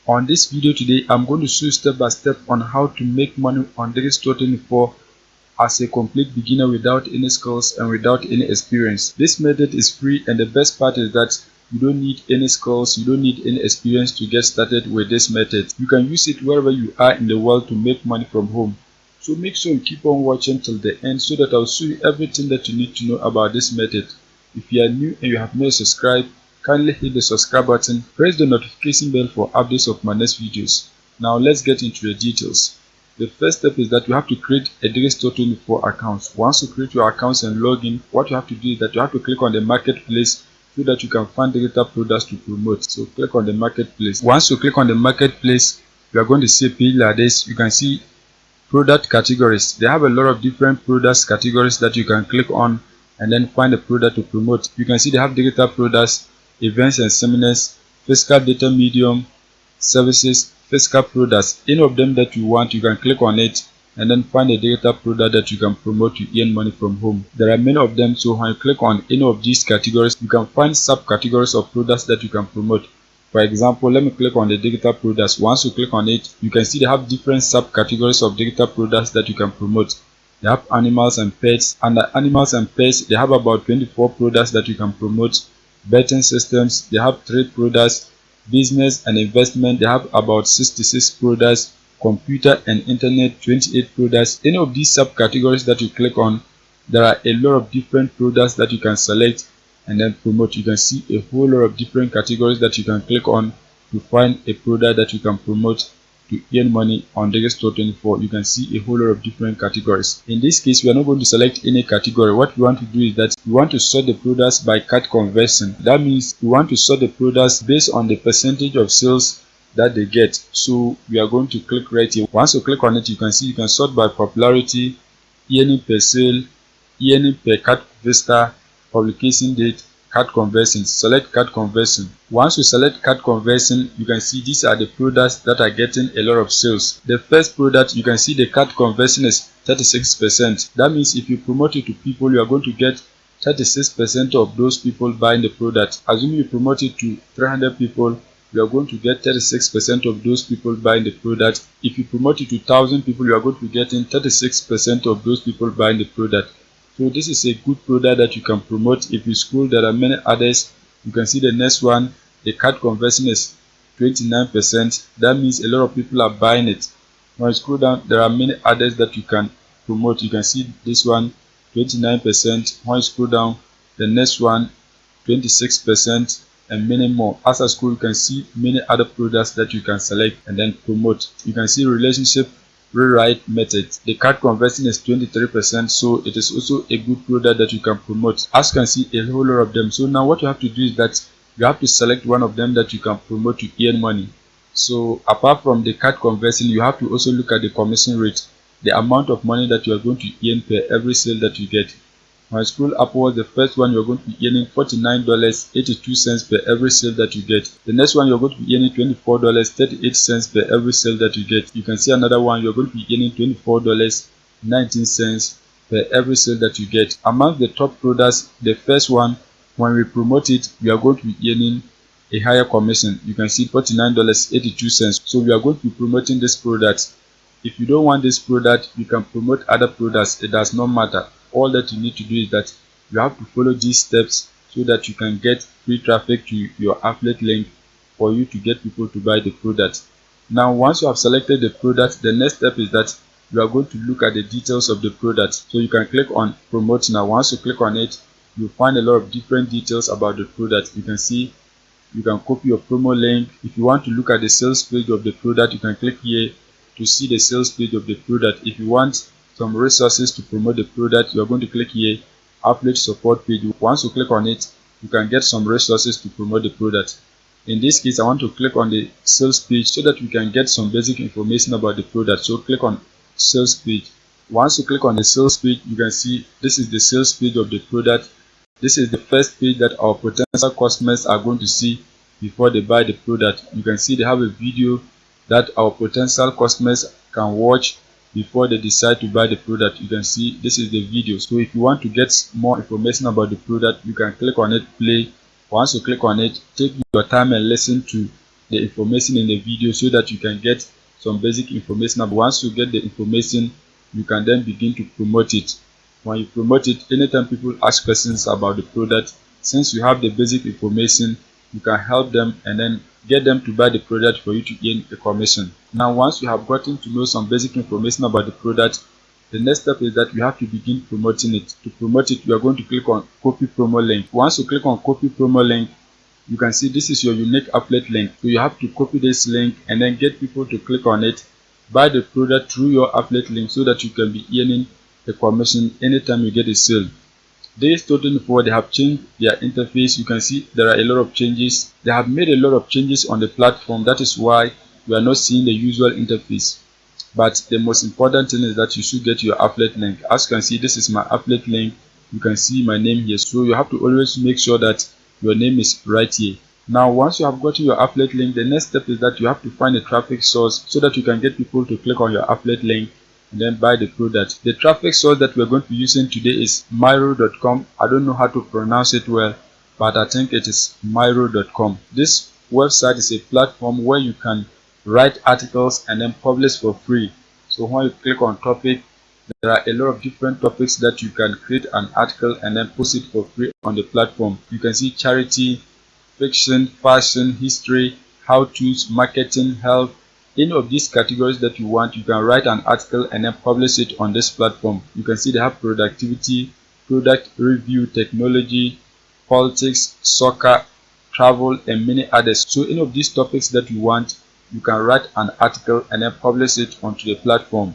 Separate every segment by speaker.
Speaker 1: On this video today, I'm going to show you step by step on how to make money on Digistore24 as a complete beginner without any skills and without any experience. This method is free, and the best part is that you don't need any skills, you don't need any experience to get started with this method. You can use it wherever you are in the world to make money from home. So make sure you keep on watching till the end so that I'll show you everything that you need to know about this method. If you are new and you have not subscribed, kindly hit the subscribe button, press the notification bell for updates of my next videos. Now let's get into the details. The first step is that you have to create a Digistore24 account. Once you create your account and log in, what you have to do is that you have to click on the marketplace so that you can find digital products to promote. So click on the marketplace. Once you click on the marketplace, you are going to see a page like this. You can see product categories. They have a lot of different products categories that you can click on and then find a product to promote. You can see they have digital products, events and seminars, physical data medium, services, physical products. Any of them that you want, you can click on it and then find a digital product that you can promote to earn money from home. There are many of them, so when you click on any of these categories, you can find subcategories of products that you can promote. For example, let me click on the digital products. Once you click on it, you can see they have different subcategories of digital products that you can promote. They have animals and pets. Under animals and pets, they have about 24 products that you can promote. Betting systems, they have 3 products. Business and investment, they have about 66 products. Computer and internet, 28 products. Any of these subcategories that you click on, there are a lot of different products that you can select and then promote. You can see a whole lot of different categories that you can click on to find a product that you can promote to earn money on Digistore24. You can see a whole lot of different categories. In this case, we are not going to select any category. What we want to do is that we want to sort the products by cut conversion. That means we want to sort the products based on the percentage of sales that they get. So we are going to click right here. Once you click on it, you can see you can sort by popularity, earning per sale, earning per cut vista, publication date, card conversion. Select card conversion. Once you select card conversion, you can see these are the products that are getting a lot of sales. The first product, you can see the card conversion is 36%. That means if you promote it to people, you are going to get 36% of those people buying the product. Assuming you promote it to 300 people, you are going to get 36% of those people buying the product. If you promote it to 1,000 people, you are going to be getting 36% of those people buying the product. So this is a good product that you can promote. If you scroll, there are many others. You can see the next one, the card conversion is 29%. That means a lot of people are buying it. When you scroll down, there are many others that you can promote. You can see this one, 29%. When you scroll down, the next one, 26%, and many more. As I scroll, you can see many other products that you can select and then promote. You can see relationship rewrite method. The card conversion is 23%, so it is also a good product that you can promote. As you can see, a whole lot of them. So now what you have to do is that you have to select one of them that you can promote to earn money. So apart from the card conversion, you have to also look at the commission rate, the amount of money that you are going to earn per every sale that you get. When I scroll upwards, the first one you're going to be earning $49.82 per every sale that you get. The next one you're going to be earning $24.38 per every sale that you get. You can see another one you're going to be earning $24.19 per every sale that you get. Among the top products, the first one, when we promote it, we are going to be earning a higher commission. You can see $49.82. So we are going to be promoting this product. If you don't want this product, you can promote other products. It does not matter. All that you need to do is that you have to follow these steps so that you can get free traffic to your affiliate link for you to get people to buy the product. Now once you have selected the product, the next step is that you are going to look at the details of the product. So you can click on promote now. Once you click on it, you'll find a lot of different details about the product. You can see you can copy your promo link. If you want to look at the sales page of the product, you can click here to see the sales page of the product. If you want some resources to promote the product, you are going to click here, affiliate support page. Once you click on it, you can get some resources to promote the product. In this case, I want to click on the sales page so that we can get some basic information about the product. So click on sales page. Once you click on the sales page, you can see this is the sales page of the product. This is the first page that our potential customers are going to see before they buy the product. You can see they have a video that our potential customers can watch before they decide to buy the product. You can see this is the video. So if you want to get more information about the product, you can click on it, play. Once you click on it, take your time and listen to the information in the video so that you can get some basic information. Once you get the information, you can then begin to promote it. When you promote it, anytime people ask questions about the product, since you have the basic information, you can help them and then get them to buy the product for you to gain a commission. Now, once you have gotten to know some basic information about the product, the next step is that you have to begin promoting it. To promote it, you are going to click on copy promo link. Once you click on copy promo link, you can see this is your unique affiliate link. So you have to copy this link and then get people to click on it, buy the product through your affiliate link so that you can be earning a commission anytime you get a sale. Digistore24, they have changed their interface. You can see there are a lot of changes. They have made a lot of changes on the platform. That is why you are not seeing the usual interface. But the most important thing is that you should get your affiliate link. As you can see, this is my affiliate link. You can see my name here. So you have to always make sure that your name is right here. Now, once you have gotten your affiliate link, the next step is that you have to find a traffic source so that you can get people to click on your affiliate link and then buy the product. The traffic source that we're going to be using today is myro.com. I don't know how to pronounce it well, but I think it is myro.com. This website is a platform where you can write articles and then publish for free. So when you click on topic, there are a lot of different topics that you can create an article and then post it for free on the platform. You can see charity, fiction, fashion, history, how-tos, marketing, health. Any of these categories that you want, you can write an article and then publish it on this platform. You can see they have productivity, product review, technology, politics, soccer, travel, and many others. So any of these topics that you want, you can write an article and then publish it onto the platform.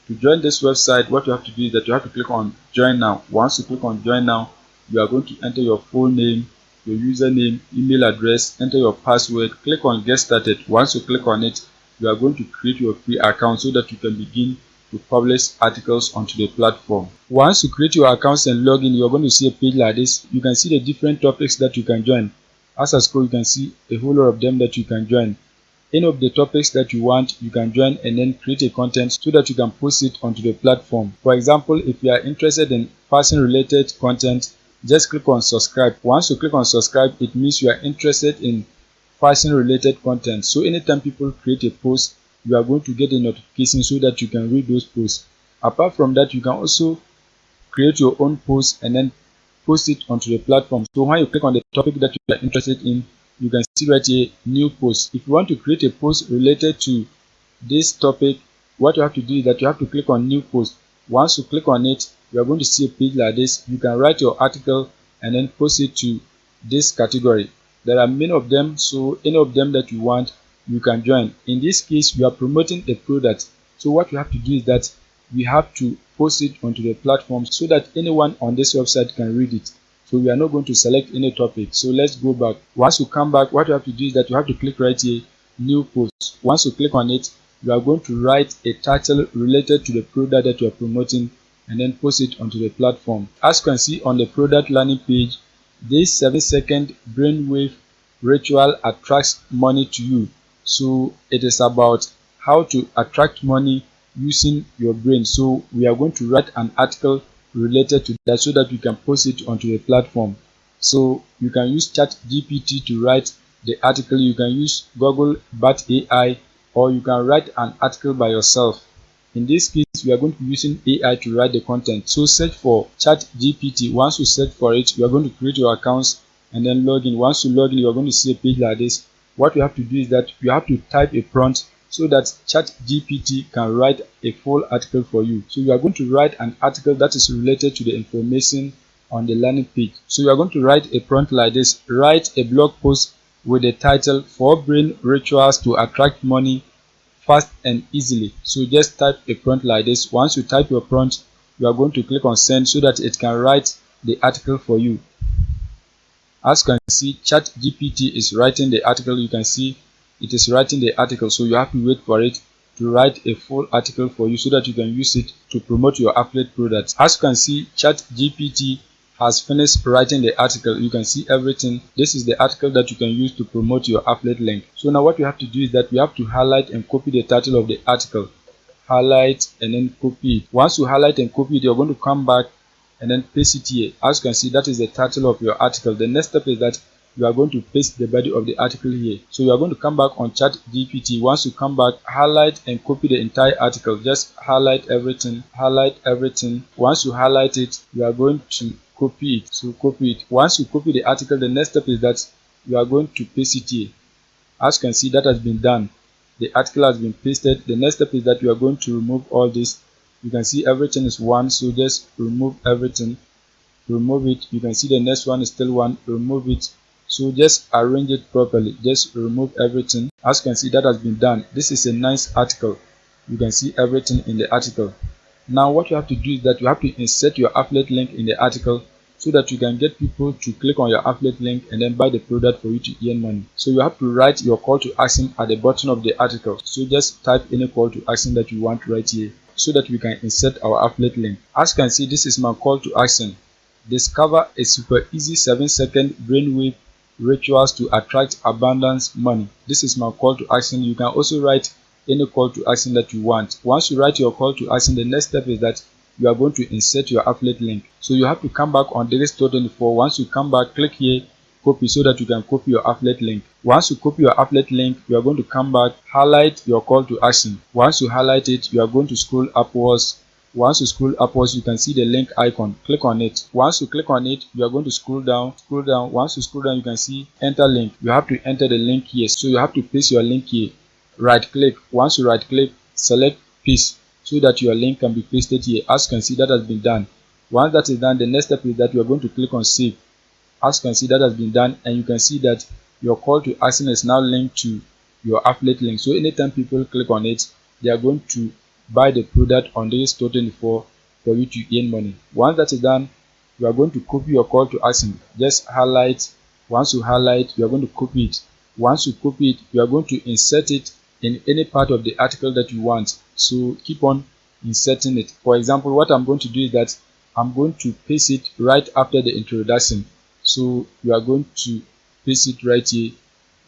Speaker 1: To join this website, what you have to do is that you have to click on join now. Once you click on join now, you are going to enter your full name, your username, email address, enter your password, click on get started. Once you click on it, you are going to create your free account so that you can begin to publish articles onto the platform. Once you create your accounts and log in, you are going to see a page like this. You can see the different topics that you can join. As I scroll, you can see a whole lot of them that you can join. Any of the topics that you want, you can join and then create a content so that you can post it onto the platform. For example, if you are interested in fashion related content, just click on subscribe. Once you click on subscribe, it means you are interested in fashion related content. So anytime people create a post, you are going to get a notification so that you can read those posts. Apart from that, you can also create your own post and then post it onto the platform. So when you click on the topic that you are interested in, you can see right here new post. If you want to create a post related to this topic, what you have to do is that you have to click on new post. Once you click on it, you are going to see a page like this. You can write your article and then post it to this category. There are many of them, so any of them that you want, you can join. In this case, we are promoting a product. So what you have to do is that we have to post it onto the platform so that anyone on this website can read it. So we are not going to select any topic. So let's go back. Once you come back, what you have to do is that you have to click right here, new post. Once you click on it, you are going to write a title related to the product that you are promoting and then post it onto the platform. As you can see on the product landing page, this 7-second brainwave ritual attracts money to you. So it is about how to attract money using your brain. So we are going to write an article related to that so that you can post it onto the platform. So you can use ChatGPT to write the article. You can use Google Bot AI, or you can write an article by yourself. In this case, we are going to be using AI to write the content. So search for ChatGPT. Once you search for it, you are going to create your accounts and then log in. Once you log in, you are going to see a page like this. What you have to do is that you have to type a prompt so that ChatGPT can write a full article for you. So you are going to write an article that is related to the information on the landing page. So you are going to write a prompt like this. Write a blog post with the title 4 brain rituals to attract money fast and easily. So just type a prompt like this. Once you type your prompt, you are going to click on send so that it can write the article for you. As you can see, ChatGPT is writing the article. You can see it is writing the article, so you have to wait for it to write a full article for you so that you can use it to promote your affiliate products. As you can see, ChatGPT has finished writing the article. You can see everything. This is the article that you can use to promote your affiliate link. So now what you have to do is that you have to highlight and copy the title of the article. Highlight and then copy it. Once you highlight and copy it, you're going to come back and then paste it here. As you can see, that is the title of your article. The next step is that you are going to paste the body of the article here. So you are going to come back on ChatGPT. Once you come back, highlight and copy the entire article. Just highlight everything, highlight everything. Once you highlight it, you are going to copy it. So copy it. Once you copy the article, the next step is that you are going to paste it here. As you can see, that has been done. The article has been pasted. The next step is that you are going to remove all this. You can see everything is one, so just remove everything. Remove it. You can see the next one is still one. Remove it. So just arrange it properly. Just remove everything. As you can see, that has been done. This is a nice article. You can see everything in the article. Now what you have to do is that you have to insert your affiliate link in the article so that you can get people to click on your affiliate link and then buy the product for you to earn money. So you have to write your call to action at the bottom of the article. So just type any call to action that you want right here so that we can insert our affiliate link. As you can see, this is my call to action. Discover a super easy 7-second brainwave rituals to attract abundance money. This is my call to action. You can also write any call to action that you want. Once you write your call to action, the next step is that you are going to insert your affiliate link. So you have to come back on Digistore24. Once you come back, click here, copy, so that you can copy your affiliate link. Once you copy your affiliate link, you are going to come back, highlight your call to action. Once you highlight it, you are going to scroll upwards. Once you scroll upwards, you can see the link icon. Click on it. Once you click on it, you are going to scroll down. Once you scroll down, you can see enter link. You have to enter the link here. So you have to paste your link here. Right click. Once you right click, select paste so that your link can be pasted here. As you can see, that has been done. Once that is done, the next step is that you are going to click on save. As you can see, that has been done, and you can see that your call to action is now linked to your affiliate link. So anytime people click on it, they are going to buy the product on Digistore24 for you to earn money. Once that is done, you are going to copy your call to action. Just highlight. Once you highlight, you are going to copy it. Once you copy it, you are going to insert it in any part of the article that you want. So keep on inserting it. For example, what I'm going to do is that I'm going to paste it right after the introduction. So you are going to paste it right here.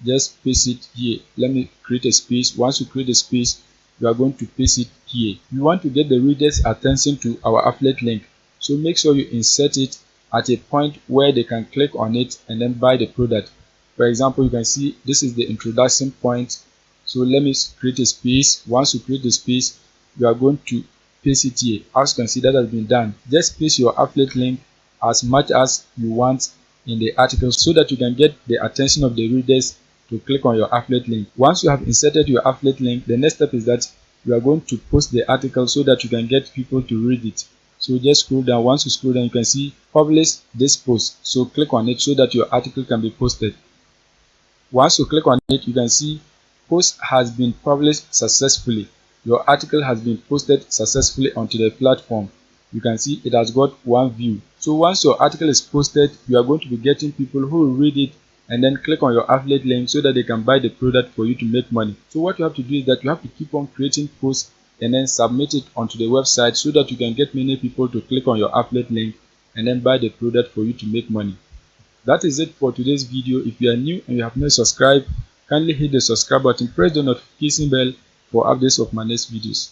Speaker 1: Just paste it here. Let me create a space. Once you create a space, you are going to paste it here. You want to get the reader's attention to our affiliate link, so make sure you insert it at a point where they can click on it and then buy the product. For example, you can see this is the introduction point. So let me create a space. Once you create the space, you are going to paste it here. As you can see, that has been done. Just paste your affiliate link as much as you want in the article so that you can get the attention of the readers to click on your affiliate link. Once you have inserted your affiliate link, the next step is that you are going to post the article so that you can get people to read it. So just scroll down. Once you scroll down, you can see publish this post. So click on it so that your article can be posted. Once you click on it, you can see post has been published successfully. Your article has been posted successfully onto the platform. You can see it has got 1 view. So once your article is posted, you are going to be getting people who will read it and then click on your affiliate link so that they can buy the product for you to make money. So what you have to do is that you have to keep on creating posts and then submit it onto the website so that you can get many people to click on your affiliate link and then buy the product for you to make money. That is it for today's video. If you are new and you have not subscribed, kindly hit the subscribe button, press the notification bell for updates of my next videos.